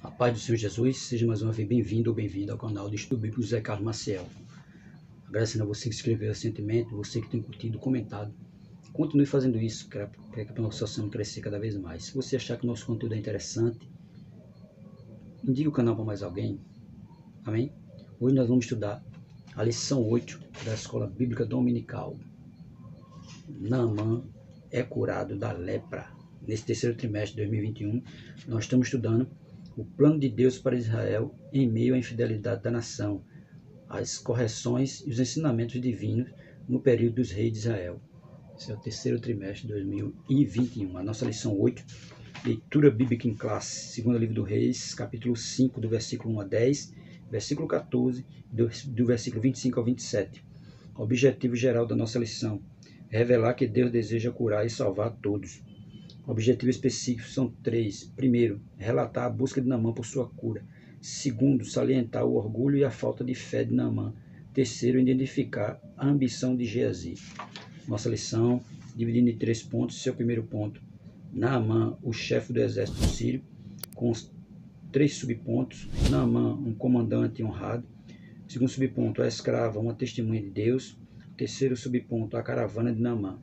A paz do Senhor Jesus, seja mais uma vez bem-vindo ou bem-vinda ao canal do Estudo Bíblico José Carlos Maciel. Agradecendo a você que escreveu recentemente, você que tem curtido, comentado. Continue fazendo isso, para que a nossa ação cresça cada vez mais. Se você achar que o nosso conteúdo é interessante, indique o canal para mais alguém. Amém? Hoje nós vamos estudar a lição 8 da Escola Bíblica Dominical. Naamã é curado da lepra. Nesse terceiro trimestre de 2021, nós estamos estudando o plano de Deus para Israel em meio à infidelidade da nação, as correções e os ensinamentos divinos no período dos reis de Israel. Esse é o terceiro trimestre de 2021. A nossa lição 8, leitura bíblica em classe, segundo livro do Reis, capítulo 5, do versículo 1 a 10, versículo 14, do versículo 25 ao 27. O objetivo geral da nossa lição é revelar que Deus deseja curar e salvar todos. Objetivos específicos são três. Primeiro, relatar a busca de Naamã por sua cura. Segundo, salientar o orgulho e a falta de fé de Naamã. Terceiro, identificar a ambição de Geazi. Nossa lição, dividida em 3 pontos. Seu primeiro ponto, Naamã, o chefe do exército sírio, com 3 subpontos. Naamã, um comandante honrado. Segundo subponto, a escrava, uma testemunha de Deus. Terceiro subponto, a caravana de Naamã.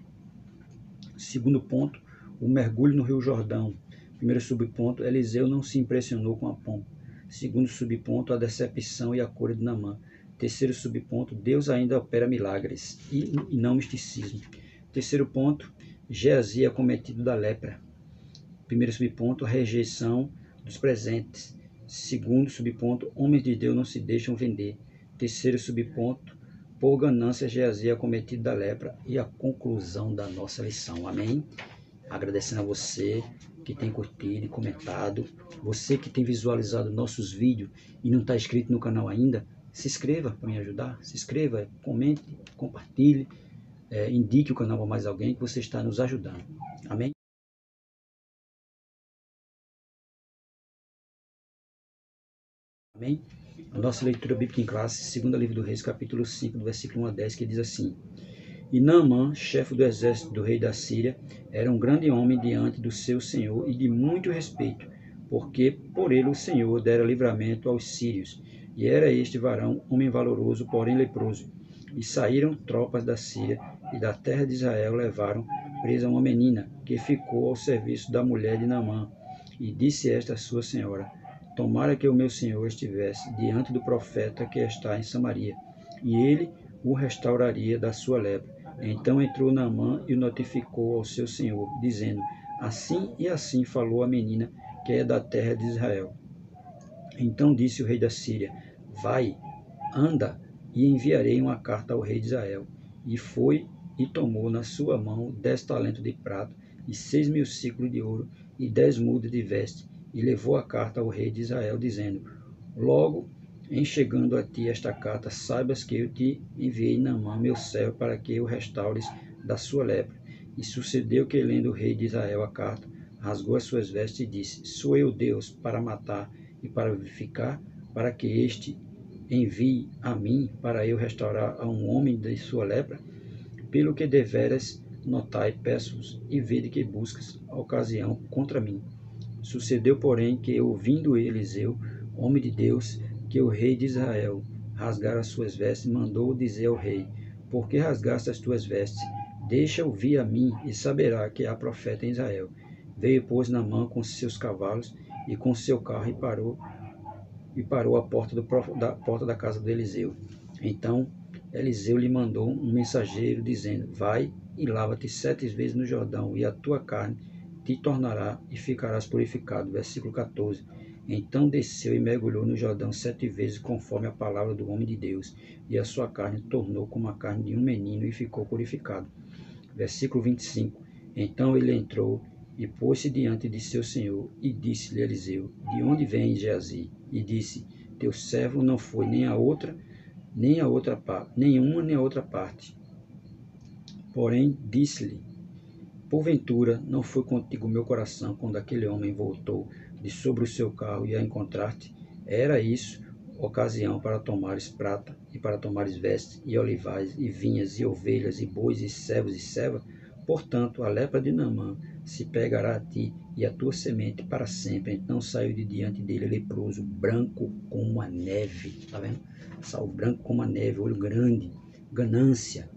Segundo ponto, o mergulho no Rio Jordão. Primeiro subponto, Eliseu não se impressionou com a pompa. Segundo subponto, a decepção e a cura de Naamã. Terceiro subponto, Deus ainda opera milagres e não misticismo. Terceiro ponto, Geazi é cometido da lepra. Primeiro subponto, a rejeição dos presentes. Segundo subponto, homens de Deus não se deixam vender. Terceiro subponto, por ganância Geazi é cometido da lepra. E a conclusão da nossa lição. Amém? Agradecendo a você que tem curtido e comentado, você que tem visualizado nossos vídeos e não está inscrito no canal ainda, se inscreva para me ajudar, se inscreva, comente, compartilhe, indique o canal para mais alguém que você está nos ajudando. Amém? Amém? A nossa leitura bíblica em classe, segundo livro do Reis, capítulo 5, do versículo 1 a 10, que diz assim: E Naamã, chefe do exército do rei da Síria, era um grande homem diante do seu senhor e de muito respeito, porque por ele o Senhor dera livramento aos sírios. E era este varão homem valoroso, porém leproso. E saíram tropas da Síria e da terra de Israel levaram presa uma menina, que ficou ao serviço da mulher de Naamã. E disse esta a sua senhora: Tomara que o meu senhor estivesse diante do profeta que está em Samaria, e ele o restauraria da sua lepra. Então entrou Naamã e o notificou ao seu senhor, dizendo: Assim e assim falou a menina, que é da terra de Israel. Então disse o rei da Síria: Vai, anda, e enviarei uma carta ao rei de Israel. E foi e tomou na sua mão 10 talentos de prata, e 6.000 siclos de ouro, e 10 mudas de veste, e levou a carta ao rei de Israel, dizendo: Logo, em chegando a ti esta carta, saibas que eu te enviei Naamã, meu servo, para que o restaures da sua lepra. E sucedeu que, lendo o rei de Israel a carta, rasgou as suas vestes e disse: Sou eu Deus para matar e para vivificar, para que este envie a mim, para eu restaurar a um homem de sua lepra? Pelo que deveras notai, peço-vos, e vede que buscas a ocasião contra mim. Sucedeu, porém, que, ouvindo Eliseu, homem de Deus, que o rei de Israel rasgara as suas vestes, mandou dizer ao rei: Por que rasgaste as tuas vestes? Deixa-o vir a mim, e saberá que há profeta em Israel. Veio, pois, Naamã com seus cavalos e com seu carro, e parou à porta da casa de Eliseu. Então Eliseu lhe mandou um mensageiro, dizendo: Vai e lava-te 7 vezes no Jordão, e a tua carne te tornará e ficarás purificado. Versículo 14. Então desceu e mergulhou no Jordão 7 vezes, conforme a palavra do homem de Deus, e a sua carne tornou como a carne de um menino e ficou purificado. Versículo 25. Então ele entrou e pôs-se diante de seu senhor, e disse-lhe Eliseu: De onde vem Geazi? E disse: Teu servo não foi nem a outra parte. Porém disse-lhe: Porventura não foi contigo meu coração quando aquele homem voltou de sobre o seu carro e a encontraste? Era isso ocasião para tomares prata, e para tomares vestes, e olivais, e vinhas, e ovelhas, e bois, e servos e servas? Portanto, a lepra de Naamã se pegará a ti e a tua semente para sempre. Então saiu de diante dele leproso, branco como a neve. Está vendo? Saiu branco como a neve, olho grande, ganância.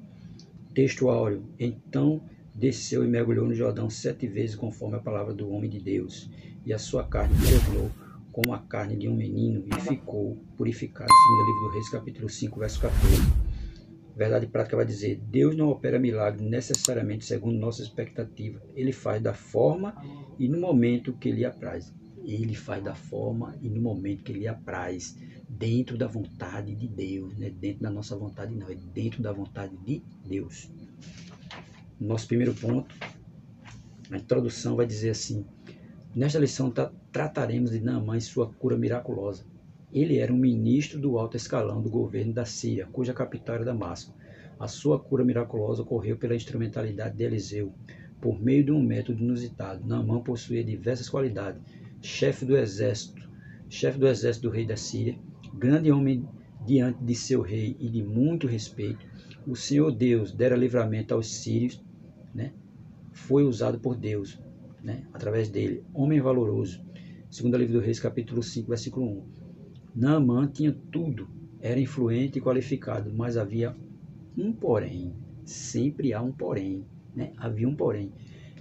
Texto áureo. Então desceu e mergulhou no Jordão 7 vezes, conforme a palavra do homem de Deus. E a sua carne tornou como a carne de um menino e ficou purificado. Segundo livro do Reis, capítulo 5, verso 14. Verdade prática vai dizer: Deus não opera milagre necessariamente segundo nossa expectativa. Ele faz da forma e no momento que lhe apraz. Ele faz da forma e no momento que lhe apraz, dentro da vontade de Deus, não é dentro da nossa vontade não, é dentro da vontade de Deus. Nosso primeiro ponto, a introdução vai dizer assim: nesta lição trataremos de Naamã e sua cura miraculosa. Ele era um ministro do alto escalão do governo da Síria, cuja capital era Damasco. A sua cura miraculosa ocorreu pela instrumentalidade de Eliseu, por meio de um método inusitado. Naamã possuía diversas qualidades: chefe do exército do rei da Síria, grande homem diante de seu rei e de muito respeito. O Senhor Deus dera livramento aos sírios, né? Foi usado por Deus, né? Através dele. Homem valoroso. Segundo livro do Reis, capítulo 5, versículo 1. Naamã tinha tudo, era influente e qualificado, mas havia um porém. Sempre há um porém, né? Havia um porém.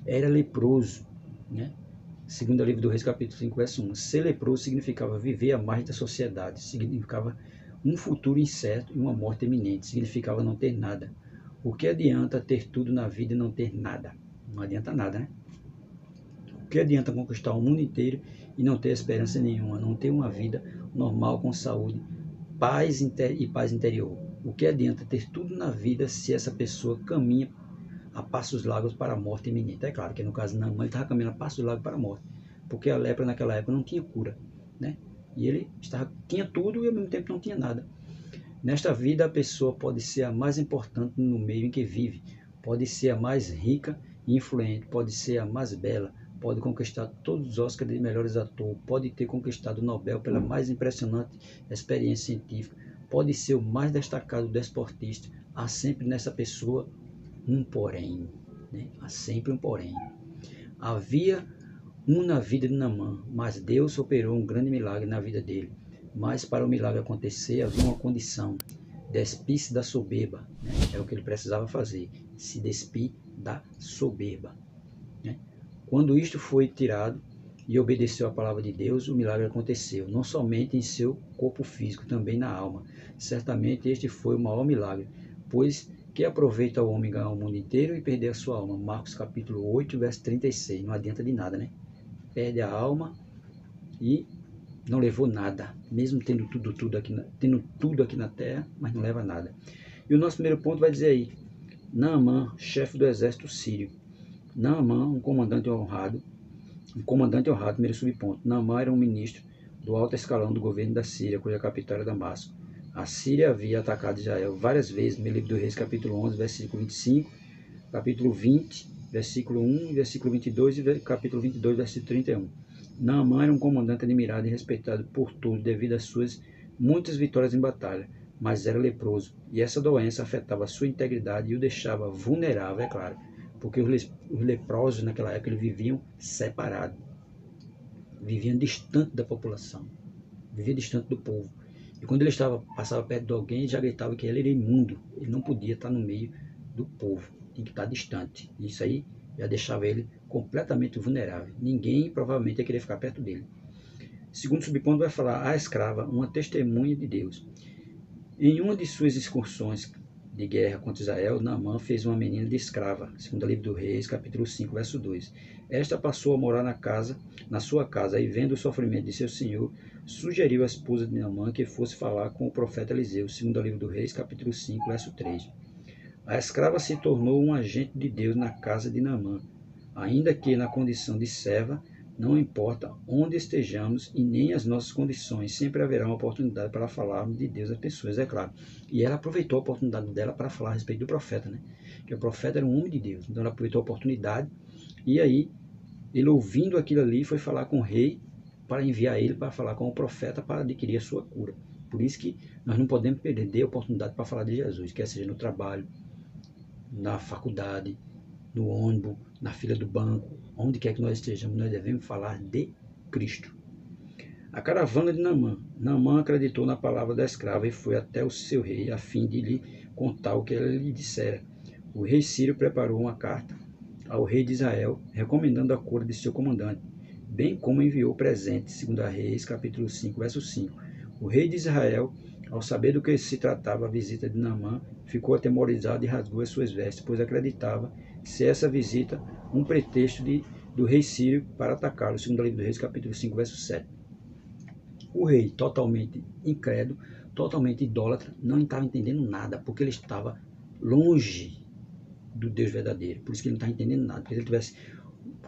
Era leproso, né? Segundo livro do Reis, capítulo 5, verso 1. Ser leproso significava viver à margem da sociedade, significava um futuro incerto e uma morte iminente, significava não ter nada. O que adianta ter tudo na vida e não ter nada? Não adianta nada, né? O que adianta conquistar o mundo inteiro e não ter esperança nenhuma, não ter uma vida normal com saúde, paz e paz interior? O que adianta ter tudo na vida se essa pessoa caminha a passos largos para a morte iminente? É claro que no caso Naamã, ele estava caminhando a passos largos para a morte, porque a lepra naquela época não tinha cura, né? E ele tinha tudo e ao mesmo tempo não tinha nada. Nesta vida, a pessoa pode ser a mais importante no meio em que vive, pode ser a mais rica e influente, pode ser a mais bela, pode conquistar todos os Oscars de melhores atores, pode ter conquistado o Nobel pela mais impressionante experiência científica, pode ser o mais destacado desportista. Há sempre nessa pessoa um porém, né? Há sempre um porém. Havia na vida de Naamã, mas Deus operou um grande milagre na vida dele. Mas para o milagre acontecer, havia uma condição: despir-se da soberba, né? É o que ele precisava fazer, se despir da soberba, né? Quando isto foi tirado e obedeceu à palavra de Deus, o milagre aconteceu, não somente em seu corpo físico, também na alma. Certamente este foi o maior milagre, pois que aproveita o homem ganhar o mundo inteiro e perder a sua alma? Marcos capítulo 8, verso 36. Não adianta de nada, né? Perde a alma e não levou nada, mesmo tendo tudo aqui na terra, mas não leva nada. E o nosso primeiro ponto vai dizer aí: Naamã, chefe do exército sírio. Naamã, um comandante honrado, primeiro subponto. Naamã era um ministro do alto escalão do governo da Síria, cuja capital era Damasco. A Síria havia atacado Israel várias vezes, no livro do Reis, capítulo 11, versículo 25, capítulo 20, versículo 1, versículo 22 e capítulo 22, versículo 31. Naamã era um comandante admirado e respeitado por todos devido às suas muitas vitórias em batalha, mas era leproso, e essa doença afetava a sua integridade e o deixava vulnerável, é claro, porque os leprosos naquela época eles viviam separados, viviam distante da população, viviam distante do povo. E quando ele passava perto de alguém, já gritava que ele era imundo, ele não podia estar no meio do povo, tinha que estar distante. Isso aí já deixava ele completamente vulnerável. Ninguém provavelmente ia querer ficar perto dele. Segundo subponto vai falar: a escrava, uma testemunha de Deus. Em uma de suas excursões de guerra contra Israel, Naamã fez uma menina de escrava, segundo o livro do Reis, capítulo 5, verso 2. Esta passou a morar na sua casa, e vendo o sofrimento de seu senhor, sugeriu à esposa de Naamã que fosse falar com o profeta Eliseu, segundo o livro do Reis, capítulo 5, verso 3. A escrava se tornou um agente de Deus na casa de Naamã, ainda que na condição de serva. Não importa onde estejamos e nem as nossas condições, sempre haverá uma oportunidade para falarmos de Deus às pessoas, é claro. E ela aproveitou a oportunidade dela para falar a respeito do profeta, né? Que o profeta era um homem de Deus, então ela aproveitou a oportunidade, e aí ele, ouvindo aquilo ali, foi falar com o rei para enviar ele para falar com o profeta para adquirir a sua cura. Por isso que nós não podemos perder a oportunidade para falar de Jesus, quer seja no trabalho, na faculdade, no ônibus, na fila do banco, onde quer que nós estejamos, nós devemos falar de Cristo. A caravana de Naamã. Naamã acreditou na palavra da escrava e foi até o seu rei, a fim de lhe contar o que ela lhe dissera. O rei Sírio preparou uma carta ao rei de Israel, recomendando a cura de seu comandante, bem como enviou presente, segundo a Reis, capítulo 5, verso 5. O rei de Israel, ao saber do que se tratava a visita de Naamã, ficou atemorizado e rasgou as suas vestes, pois acreditava ser essa visita um pretexto do rei Sírio para atacá-lo, segundo o livro do Reis, capítulo 5, verso 7. O rei, totalmente incrédulo, totalmente idólatra, não estava entendendo nada, porque ele estava longe do Deus verdadeiro. Por isso que ele não estava entendendo nada. Porque se ele tivesse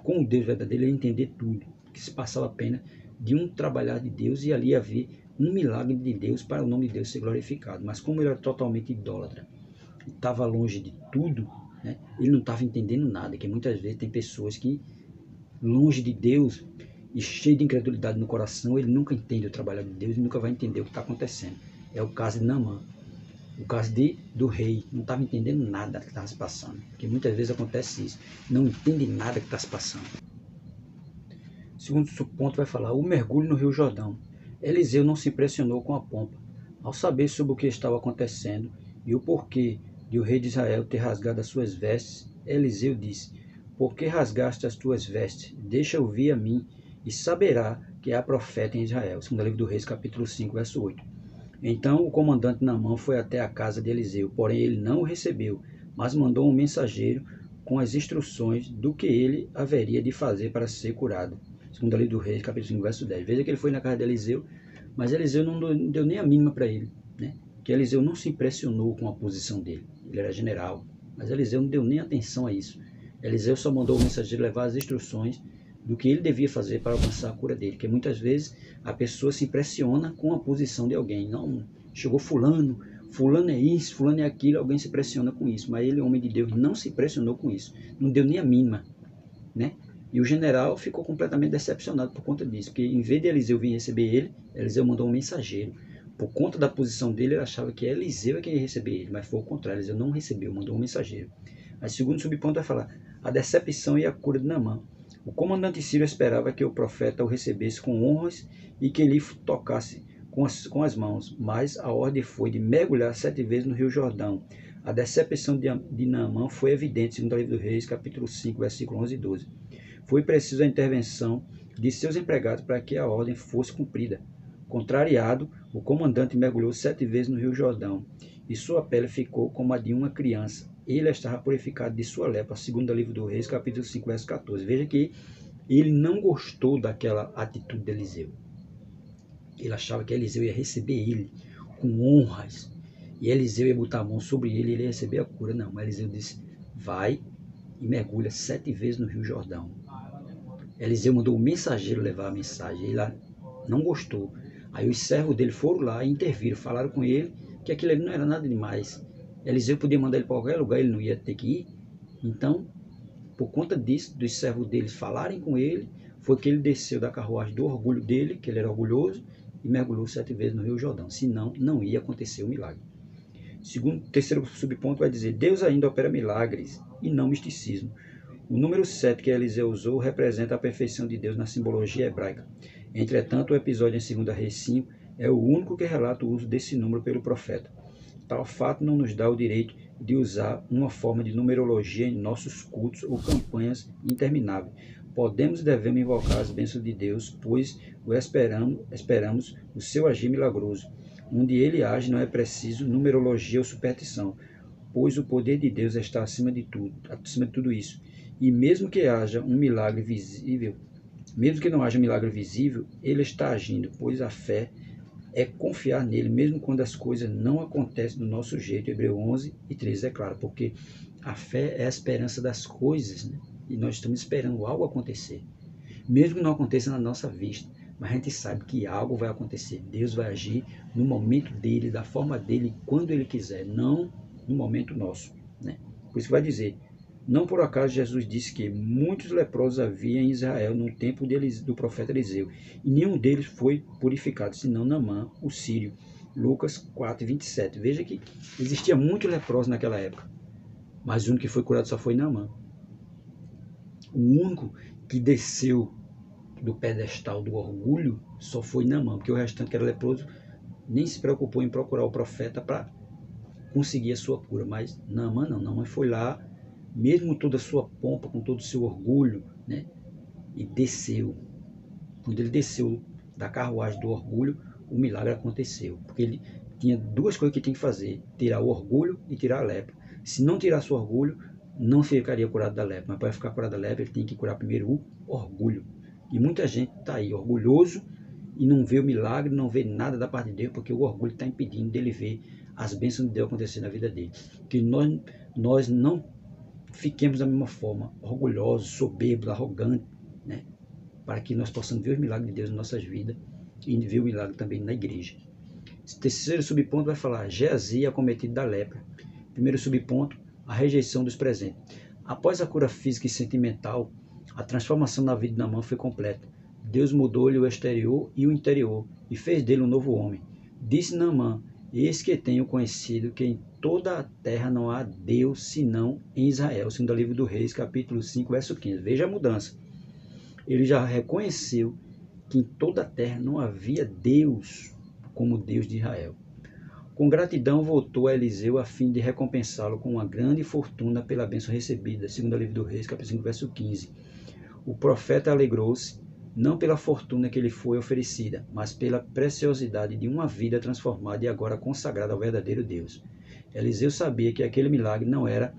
com o Deus verdadeiro, ele ia entender tudo, que se passava a pena de um trabalhar de Deus e ali haver um milagre de Deus para o nome de Deus ser glorificado. Mas como ele era totalmente idólatra, estava longe de tudo, né, ele não estava entendendo nada, que muitas vezes tem pessoas que, longe de Deus e cheio de incredulidade no coração, ele nunca entende o trabalho de Deus e nunca vai entender o que está acontecendo. É o caso de Naamã. O caso do rei, não estava entendendo nada do que estava se passando. Porque muitas vezes acontece isso. Não entende nada que está se passando. Segundo ponto vai falar, o mergulho no Rio Jordão. Eliseu não se impressionou com a pompa. Ao saber sobre o que estava acontecendo e o porquê de o rei de Israel ter rasgado as suas vestes, Eliseu disse, por que rasgaste as tuas vestes? Deixa ouvir a mim e saberá que há profeta em Israel. Segundo o livro do Reis, capítulo 5, verso 8. Então o comandante Naamã foi até a casa de Eliseu, porém ele não o recebeu, mas mandou um mensageiro com as instruções do que ele haveria de fazer para ser curado. Segundo o livro do Reis, capítulo 5, verso 10. Veja que ele foi na casa de Eliseu, mas Eliseu não deu nem a mínima para ele, né? Que Eliseu não se impressionou com a posição dele. Ele era general, mas Eliseu não deu nem atenção a isso. Eliseu só mandou o mensageiro levar as instruções do que ele devia fazer para alcançar a cura dele, porque muitas vezes a pessoa se impressiona com a posição de alguém. Não, chegou fulano é isso, fulano é aquilo, alguém se impressiona com isso, mas ele, homem de Deus, não se impressionou com isso, não deu nem a mínima, né? E o general ficou completamente decepcionado por conta disso, porque em vez de Eliseu vir receber ele, Eliseu mandou um mensageiro. Por conta da posição dele, ele achava que Eliseu é quem ia receber ele, mas foi o contrário, Eliseu não recebeu, mandou um mensageiro. Mas segundo subponto vai falar, a decepção e a cura de Naamã. O comandante sírio esperava que o profeta o recebesse com honras e que lhe tocasse com as mãos, mas a ordem foi de mergulhar 7 vezes no Rio Jordão. A decepção de Naamã foi evidente, segundo o livro do Reis, capítulo 5, versículos 11 e 12. Foi preciso a intervenção de seus empregados para que a ordem fosse cumprida. Contrariado, o comandante mergulhou 7 vezes no Rio Jordão, e sua pele ficou como a de uma criança. Ele estava purificado de sua lepra, segundo o livro do Reis, capítulo 5, verso 14. Veja que ele não gostou daquela atitude de Eliseu. Ele achava que Eliseu ia receber ele com honras, e Eliseu ia botar a mão sobre ele e ele ia receber a cura. Não, Eliseu disse, vai e mergulha 7 vezes no Rio Jordão. Eliseu mandou o mensageiro levar a mensagem, ele não gostou. Aí os servos dele foram lá e interviram, falaram com ele que aquilo ali não era nada demais. Eliseu podia mandar ele para qualquer lugar, ele não ia ter que ir. Então, por conta disso, dos servos deles falarem com ele, foi que ele desceu da carruagem do orgulho dele, que ele era orgulhoso, e mergulhou 7 vezes no Rio Jordão. Senão, não ia acontecer o milagre. Terceiro subponto vai dizer, Deus ainda opera milagres e não misticismo. O número 7 que Eliseu usou representa a perfeição de Deus na simbologia hebraica. Entretanto, o episódio em 2 Reis 5 é o único que relata o uso desse número pelo profeta. Tal fato não nos dá o direito de usar uma forma de numerologia em nossos cultos ou campanhas intermináveis. Podemos e devemos invocar as bênçãos de Deus, pois esperamos o seu agir milagroso. Onde ele age não é preciso numerologia ou superstição, pois o poder de Deus está acima de tudo isso. E mesmo que haja um milagre visível, mesmo que não haja um milagre visível, ele está agindo, pois a fé é confiar nele, mesmo quando as coisas não acontecem do nosso jeito. Hebreus 11 e 13 é claro, porque a fé é a esperança das coisas, né? E nós estamos esperando algo acontecer, mesmo que não aconteça na nossa vista, mas a gente sabe que algo vai acontecer. Deus vai agir no momento dele, da forma dele, quando ele quiser, não no momento nosso, né? Por isso que vai dizer, não por acaso Jesus disse que muitos leprosos havia em Israel no tempo do profeta Eliseu, e nenhum deles foi purificado, senão Naamã, o sírio. Lucas 4, 27. Veja que existia muitos leprosos naquela época, mas o único que foi curado só foi Naamã. O único que desceu do pedestal do orgulho só foi Naamã, porque o restante que era leproso nem se preocupou em procurar o profeta para conseguir a sua cura. Mas Naamã não, Naamã foi lá, mesmo toda a sua pompa, com todo o seu orgulho, né? E desceu. Quando ele desceu da carruagem do orgulho, o milagre aconteceu. Porque ele tinha duas coisas que tinha que fazer: tirar o orgulho e tirar a lepra. Se não tirasse o orgulho, não ficaria curado da lepra. Mas para ficar curado da lepra, ele tem que curar primeiro o orgulho. E muita gente está aí orgulhoso e não vê o milagre, não vê nada da parte de Deus, porque o orgulho está impedindo dele ver as bênçãos de Deus acontecer na vida dele. Que nós não fiquemos da mesma forma, orgulhosos, soberbos, arrogantes, né? Para que nós possamos ver os milagres de Deus em nossas vidas e ver o milagre também na igreja. Esse terceiro subponto vai falar Geazi acometido da lepra. Primeiro subponto, a rejeição dos presentes. Após a cura física e sentimental, a transformação na vida de Naamã foi completa. Deus mudou-lhe o exterior e o interior e fez dele um novo homem. Disse Naamã: eis que tenho conhecido que em toda a terra não há Deus senão em Israel. Segundo o livro do Reis, capítulo 5, verso 15. Veja a mudança. Ele já reconheceu que em toda a terra não havia Deus como Deus de Israel. Com gratidão voltou a Eliseu a fim de recompensá-lo com uma grande fortuna pela bênção recebida. Segundo o livro do Reis, capítulo 5, verso 15. O profeta alegrou-se, não pela fortuna que lhe foi oferecida, mas pela preciosidade de uma vida transformada e agora consagrada ao verdadeiro Deus. Eliseu sabia que aquele milagre não era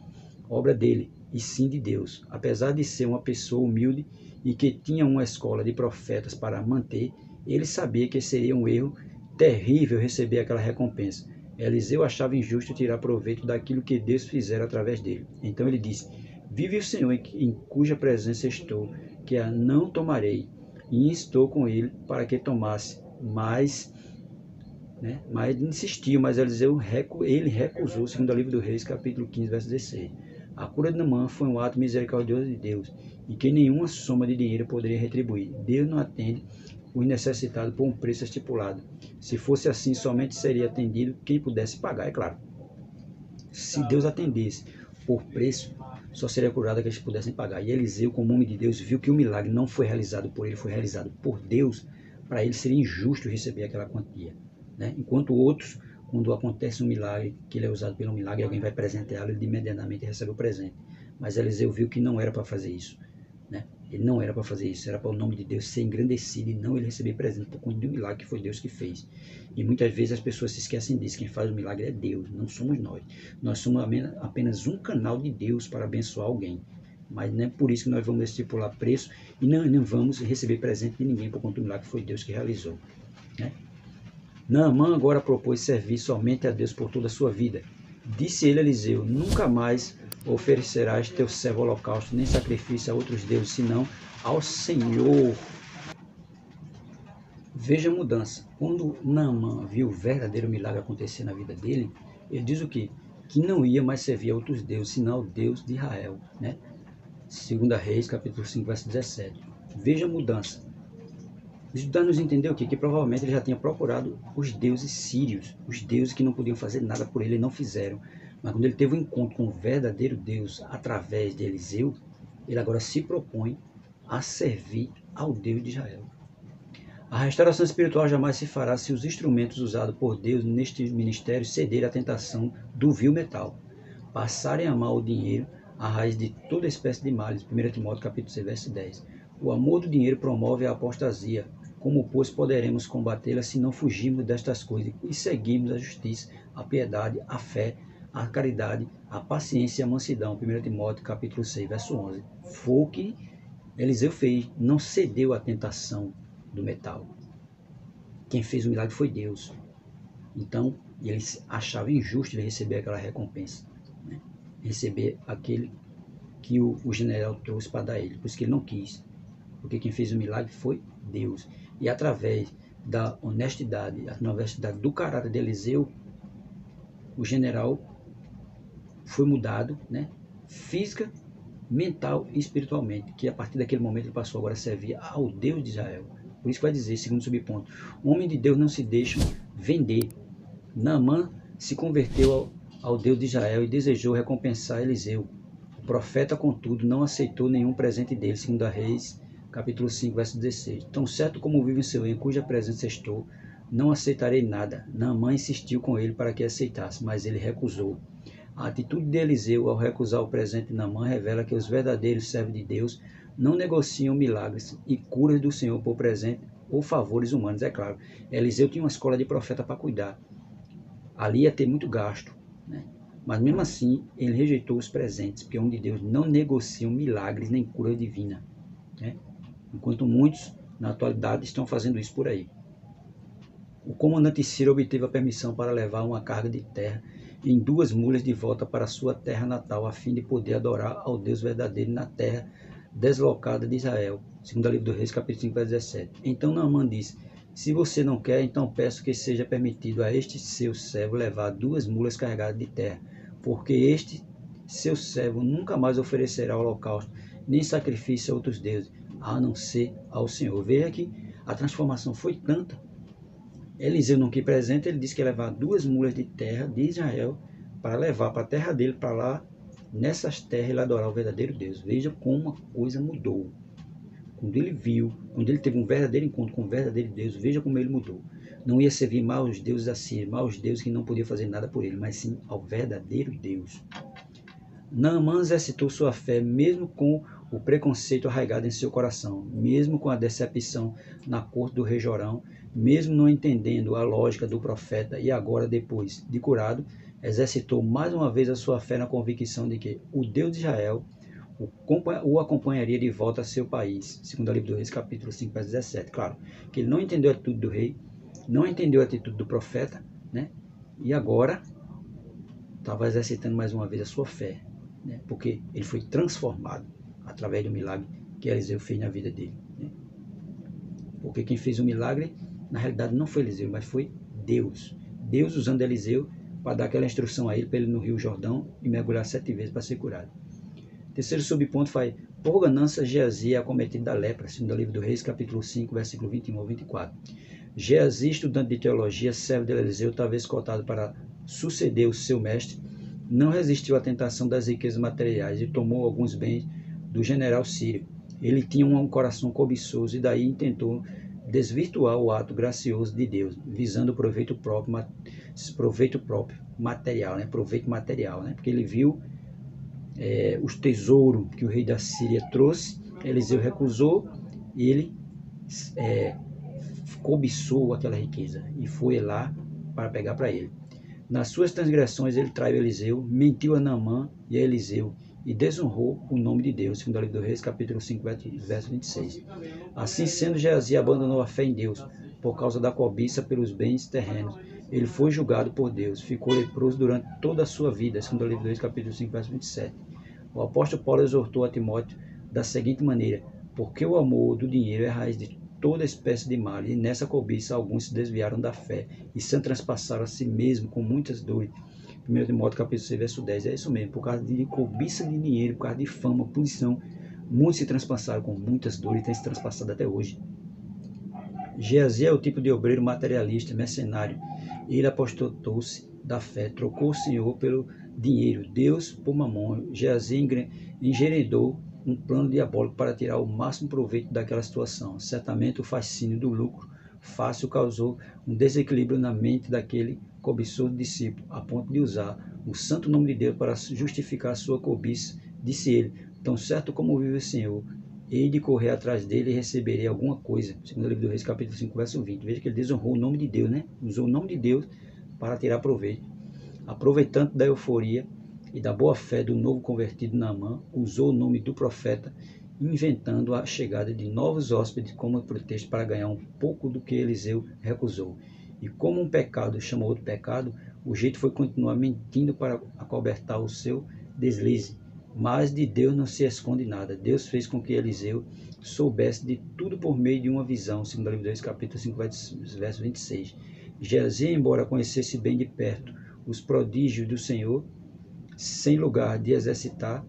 obra dele, e sim de Deus. Apesar de ser uma pessoa humilde e que tinha uma escola de profetas para manter, ele sabia que seria um erro terrível receber aquela recompensa. Eliseu achava injusto tirar proveito daquilo que Deus fizera através dele. Então ele disse: vive o Senhor em cuja presença estou, que a não tomarei. E instou com ele para que tomasse. Mas insistiu, mas Eliseu ele recusou, segundo o livro do Reis, capítulo 15, verso 16. A cura de Naamã foi um ato misericordioso de Deus, e que nenhuma soma de dinheiro poderia retribuir. Deus não atende os necessitados por um preço estipulado. Se fosse assim, somente seria atendido quem pudesse pagar, é claro. Se Deus atendesse por preço, só seria curado aqueles que pudessem pagar. E Eliseu, como homem de Deus, viu que o milagre não foi realizado por ele, foi realizado por Deus. Para ele seria injusto receber aquela quantia, né? Enquanto outros, quando acontece um milagre, que ele é usado pelo milagre, alguém vai presenteá-lo, ele imediatamente recebe o presente. Mas Eliseu viu que não era para fazer isso, né? Ele não era para fazer isso, era para o nome de Deus ser engrandecido e não ele receber presente por conta de um milagre que foi Deus que fez. E muitas vezes as pessoas se esquecem disso, quem faz o milagre é Deus, não somos nós. Nós somos apenas um canal de Deus para abençoar alguém. Mas não é por isso que nós vamos estipular preço e não vamos receber presente de ninguém por conta do milagre que foi Deus que realizou, né? Naamã agora propôs servir somente a Deus por toda a sua vida. Disse ele a Eliseu: nunca mais oferecerás teu servo holocausto, nem sacrifício a outros deuses, senão ao Senhor. Veja a mudança. Quando Naamã viu o verdadeiro milagre acontecer na vida dele, ele diz o quê? Que não ia mais servir a outros deuses, senão ao Deus de Israel, né? 2 Reis, capítulo 5, verso 17. Veja a mudança. Isso dá a nos entender o quê? Que provavelmente ele já tinha procurado os deuses sírios, os deuses que não podiam fazer nada por ele e não fizeram. Mas quando ele teve um encontro com o verdadeiro Deus através de Eliseu, ele agora se propõe a servir ao Deus de Israel. A restauração espiritual jamais se fará se os instrumentos usados por Deus neste ministério cederem à tentação do vil metal, passarem a amar o dinheiro, a raiz de toda espécie de males. 1 Timóteo capítulo 6, verso 10. O amor do dinheiro promove a apostasia. Como, pois, poderemos combatê-la se não fugirmos destas coisas e seguirmos a justiça, a piedade, a fé, a caridade, a paciência e a mansidão? 1 Timóteo capítulo 6, verso 11. Foi o que Eliseu fez, não cedeu à tentação do metal. Quem fez o milagre foi Deus. Então, ele achava injusto ele receber aquela recompensa, né? Receber aquele que o general trouxe para dar a ele, por isso que ele não quis, porque quem fez o milagre foi Deus. E através da honestidade, do caráter de Eliseu, o general foi mudado, né? Física, mental e espiritualmente, que a partir daquele momento ele passou agora a servir ao Deus de Israel. Por isso que vai dizer, segundo subponto, o homem de Deus não se deixa vender. Naamã se converteu ao Deus de Israel e desejou recompensar Eliseu, O profeta, contudo, não aceitou nenhum presente dele, 2 Reis, capítulo 5, verso 16. Tão certo como vive o Senhor, em cuja presença estou, não aceitarei nada. Naamã insistiu com ele para que aceitasse, mas ele recusou. A atitude de Eliseu ao recusar o presente de Naamã revela que os verdadeiros servos de Deus não negociam milagres e curas do Senhor por presente ou favores humanos, é claro. Eliseu tinha uma escola de profeta para cuidar. Ali ia ter muito gasto, né? Mas mesmo assim, ele rejeitou os presentes, porque homens de Deus não negociam milagres nem cura divina, né? Enquanto muitos, na atualidade, estão fazendo isso por aí. O comandante Ciro obteve a permissão para levar uma carga de terra em 2 mulas de volta para sua terra natal, a fim de poder adorar ao Deus verdadeiro na terra deslocada de Israel. Segundo o livro dos Reis, capítulo 5, verso 17. Então Naamã disse: se você não quer, então peço que seja permitido a este seu servo levar 2 mulas carregadas de terra, porque este seu servo nunca mais oferecerá holocausto, nem sacrifício a outros deuses, a não ser ao Senhor. Veja que a transformação foi tanta. Eliseu não quis presente, ele disse que ia levar 2 mulas de terra de Israel para levar para a terra dele, para lá, nessas terras, ele adorar o verdadeiro Deus. Veja como a coisa mudou. Quando ele viu, quando ele teve um verdadeiro encontro com o verdadeiro Deus, veja como ele mudou. Não ia servir maus deuses assim, maus deuses que não podiam fazer nada por ele, mas sim ao verdadeiro Deus. Naamã exercitou sua fé mesmo com o preconceito arraigado em seu coração, mesmo com a decepção na corte do rei Jorão, mesmo não entendendo a lógica do profeta e agora, depois de curado, exercitou mais uma vez a sua fé na convicção de que o Deus de Israel o acompanharia de volta a seu país, segundo o livro do Reis, capítulo 5, verso 17. Claro, que ele não entendeu a atitude do rei, não entendeu a atitude do profeta, né? E agora estava exercitando mais uma vez a sua fé, né? Porque ele foi transformado através do milagre que Eliseu fez na vida dele, né? Porque quem fez o milagre, na realidade, não foi Eliseu, mas foi Deus. Deus usando Eliseu para dar aquela instrução a ele, para ele ir no Rio Jordão e mergulhar 7 vezes para ser curado. Terceiro subponto faz: por ganância, Geazi é acometido da lepra, segundo o livro do Reis, capítulo 5, versículo 21 ao 24. Geazi, estudante de teologia, servo de Eliseu, talvez cotado para suceder o seu mestre, não resistiu à tentação das riquezas materiais e tomou alguns bens do general sírio. Ele tinha um coração cobiçoso e daí intentou desvirtuar o ato gracioso de Deus, visando proveito próprio material, né? Proveito material, né? Porque ele viu os tesouros que o rei da Síria trouxe, Eliseu recusou e ele cobiçou aquela riqueza e foi lá para pegar para ele. Nas suas transgressões ele traiu Eliseu, mentiu a Naamã e a Eliseu e desonrou o nome de Deus, segundo o livro do Reis, capítulo 5, verso 26. Assim sendo, Geazi abandonou a fé em Deus por causa da cobiça pelos bens terrenos. Ele foi julgado por Deus, ficou leproso durante toda a sua vida, segundo o livro do Reis, capítulo 5, verso 27. O apóstolo Paulo exortou a Timóteo da seguinte maneira: porque o amor do dinheiro é a raiz de toda espécie de mal, e nessa cobiça alguns se desviaram da fé e se transpassaram a si mesmo com muitas dores. 1 Timóteo capítulo 6, verso 10, é isso mesmo, por causa de cobiça de dinheiro, por causa de fama, posição, muitos se transpassaram com muitas dores e têm se transpassado até hoje. Geazi é o tipo de obreiro materialista, mercenário. Ele apostatou-se da fé, trocou o Senhor pelo dinheiro, Deus por mamon. Geazi engeredou um plano diabólico para tirar o máximo proveito daquela situação. Certamente o fascínio do lucro fácil causou um desequilíbrio na mente daquele cobiçoso discípulo, a ponto de usar o santo nome de Deus para justificar sua cobiça. Disse ele: tão certo como vive o Senhor, hei de correr atrás dele e receberei alguma coisa. Segundo o livro do Reis, capítulo 5, verso 20. Veja que ele desonrou o nome de Deus, né? Usou o nome de Deus para tirar proveito. Aproveitando da euforia e da boa fé do novo convertido Naamã, usou o nome do profeta, inventando a chegada de novos hóspedes como pretexto para ganhar um pouco do que Eliseu recusou. E como um pecado chama outro pecado, o jeito foi continuar mentindo para acobertar o seu deslize. Mas de Deus não se esconde nada. Deus fez com que Eliseu soubesse de tudo por meio de uma visão, segundo o livro 2, capítulo 5, verso 26. Geazi, embora conhecesse bem de perto os prodígios do Senhor, sem lugar de exercitar,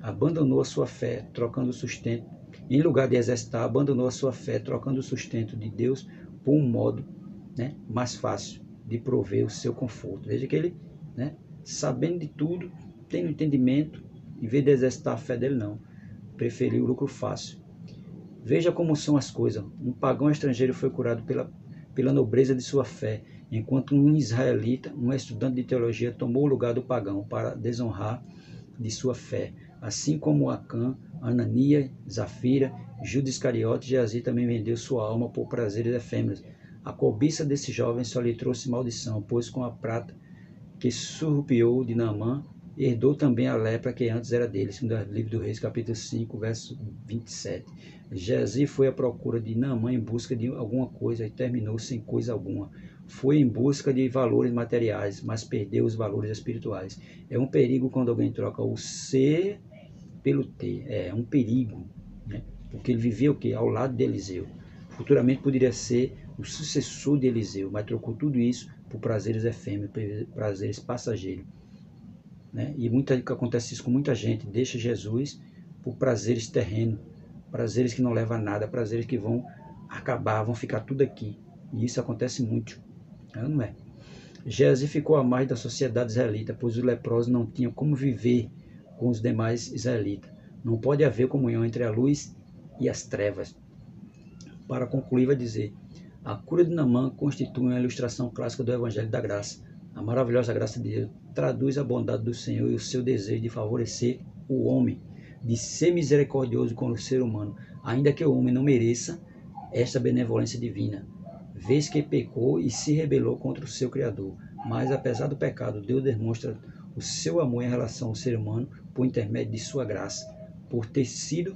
abandonou a sua fé, trocando o sustento. Em lugar de exercitar, abandonou a sua fé, trocando o sustento de Deus por um modo, né, mais fácil de prover o seu conforto. Veja que ele, né, sabendo de tudo, tendo entendimento, Em vez de exercitar a fé dele, não. Preferiu o lucro fácil. Veja como são as coisas. Um pagão estrangeiro foi curado pela nobreza de sua fé, enquanto um israelita, um estudante de teologia, tomou o lugar do pagão para desonrar de sua fé. Assim como Acã, Anania, Zafira, Judas Iscariote, Geazi também vendeu sua alma por prazeres efêmeros. A cobiça desse jovem só lhe trouxe maldição, pois com a prata que surrupiou de Naamã, herdou também a lepra que antes era dele. Segundo o livro do Reis, capítulo 5, verso 27. Geazi foi à procura de Naamã em busca de alguma coisa e terminou sem coisa alguma. Foi em busca de valores materiais, mas perdeu os valores espirituais. É um perigo quando alguém troca o ser pelo ter. É um perigo, né? Porque ele vivia o quê? Ao lado de Eliseu. Futuramente poderia ser o sucessor de Eliseu, mas trocou tudo isso por prazeres efêmeros, prazeres passageiros, né? E acontece isso com muita gente, deixa Jesus por prazeres terrenos, prazeres que não levam a nada, prazeres que vão acabar, vão ficar tudo aqui. E isso acontece muito, não é? Geazi ficou à margem da sociedade israelita, pois os leprosos não tinham como viver com os demais israelitas. Não pode haver comunhão entre a luz e as trevas. Para concluir, vai dizer: a cura de Naamã constitui uma ilustração clássica do Evangelho da Graça. A maravilhosa graça de Deus traduz a bondade do Senhor e o seu desejo de favorecer o homem, de ser misericordioso com o ser humano, ainda que o homem não mereça esta benevolência divina, vez que pecou e se rebelou contra o seu Criador. Mas, apesar do pecado, Deus demonstra o seu amor em relação ao ser humano por intermédio de sua graça, por ter sido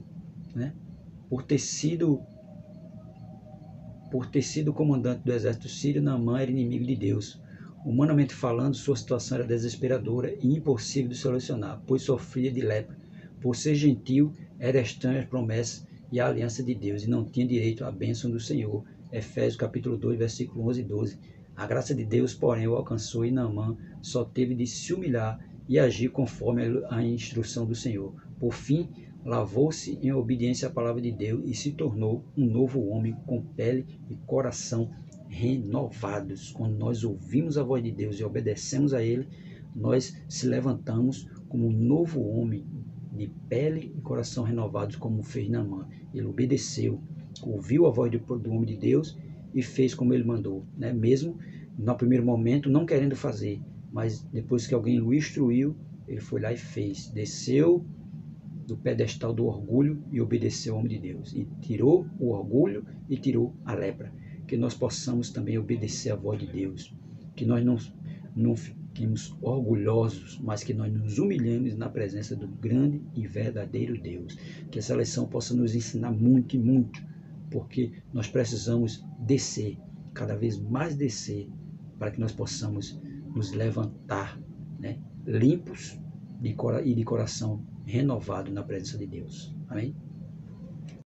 comandante do exército sírio. Naamã era inimigo de Deus. Humanamente falando, sua situação era desesperadora e impossível de solucionar, pois sofria de lepra. Por ser gentil, era estranho às promessas e à aliança de Deus, e não tinha direito à bênção do Senhor. Efésios capítulo 2, versículo 11 e 12. A graça de Deus, porém, o alcançou, e Naamã só teve de se humilhar e agir conforme a instrução do Senhor. Por fim, lavou-se em obediência à palavra de Deus e se tornou um novo homem com pele e coração renovados. Quando nós ouvimos a voz de Deus e obedecemos a Ele, nós se levantamos como um novo homem de pele e coração renovados, como fez Naamã. Ele obedeceu, ouviu a voz do homem de Deus e fez como ele mandou, né? Mesmo no primeiro momento não querendo fazer, mas depois que alguém o instruiu, ele foi lá e fez. Desceu do pedestal do orgulho e obedeceu ao homem de Deus. E tirou o orgulho e tirou a lepra. Que nós possamos também obedecer à voz de Deus. Que nós não fiquemos orgulhosos, mas que nós nos humilhemos na presença do grande e verdadeiro Deus. Que essa lição possa nos ensinar muito e muito, porque nós precisamos descer, cada vez mais descer, para que nós possamos nos levantar, né, limpos e de coração renovado na presença de Deus. Amém?